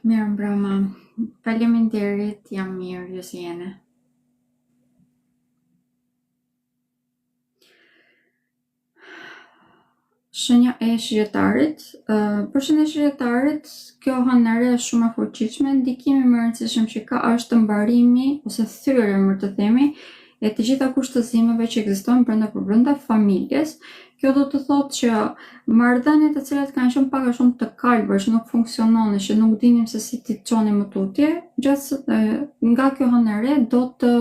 Mirë mbrëma, faleminderit, jam mirë, ju si jeni? Shenja e shijetarit. Për shenja e shijetarit, kjo hënëre është shumë e fuqishme. Ndikimi më i rëndësishëm që ka është mbarimi ose thyrja, më të themi, e të gjitha kushtëzimeve që ekzistojnë brenda familjes. Kjo do të thotë që marrëdhëniet të cilat kanë qenë pak a shumë të kalbër, që nuk funksiononin, që nuk dinim se si t'i çonim më tutje, nga kjo hënëre do të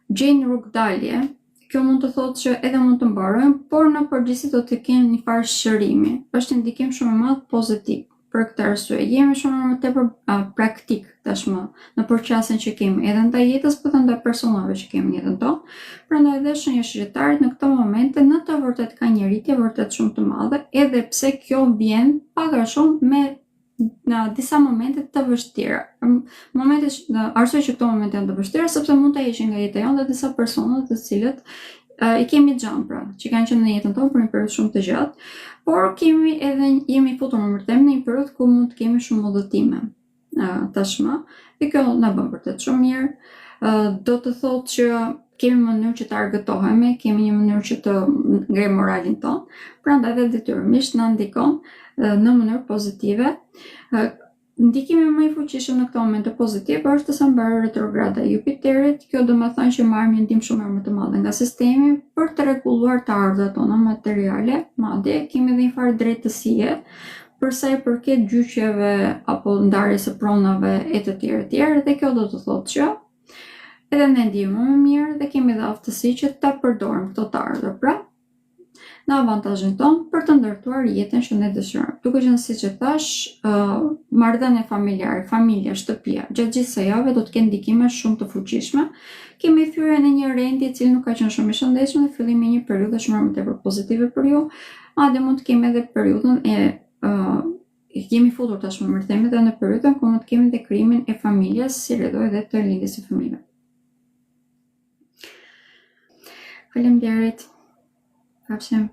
gjejnë rrugdalje. Kjo mund të thotë që edhe mund të mbarojnë, por në përgjithësi do të kenë një farë shërimi. Është një ndikim shumë i madh pozitiv. Për këtë arsye, jemi shumë më tepër praktik tashmë në përqasjen që kemi edhe ndaj jetës, por edhe ndaj personave që kemi në jetën tonë. Prandaj edhe shenja shijetarit në këto momente në të vërtetë ka një rritje vërtet shumë të madhe, edhe pse kjo vjen pak a shumë me në disa momente të vështira. Arsye që këto momente janë të vështira sepse mund të heqin nga jeta jonë dhe disa persona të cilët i kemi xhampra, që kanë qenë në jetën tonë për një periudhë shumë të gjatë, por jemi futur në një periudhë ku mund të kemi shumë udhëtime tashmë, dhe kjo na bën vërtet shumë mirë. Do të thotë që kemi mënyrë që të argëtohemi, kemi një mënyrë që të ngrejmë moralin tonë, prandaj edhe detyrimisht na ndikon në mënyrë pozitive. Ndikimi më i fuqishëm në këto momente pozitive është sa mbaron retrograda e Jupiterit. Kjo do të thonë që marrim një ndihmë shumë më të madhe nga sistemi për të rregulluar të ardhurat tona materiale, madje kemi edhe një farë drejtësie për sa i përket gjyqjeve apo ndarjes së pronave e të tjerë, dhe kjo do të thotë që edhe ne ndihemi më mirë dhe kemi edhe aftësi që ta përdorim këto të ardhur. Pra, në avantazhin tonë për të ndërtuar jetën që ne dëshirojmë. Duke qenë siç e thash, marrëdhënie familjare, familja, shtëpia, gjatë gjithë kësaj jave do të kenë ndikime shumë të fuqishme. Kemi thyrjen e një rendi i cili nuk ka qenë shumë i shëndetshëm dhe fillimi i një periudhe shumë më tepër pozitive për ju. Madje mund të kemi edhe periudhën jemi futur tashmë më themi edhe në periudhën ku mund të kemi edhe krijimin e familjes, si rredoj edhe të lidhjes së fëmijëve. Faleminderit. Pafshim.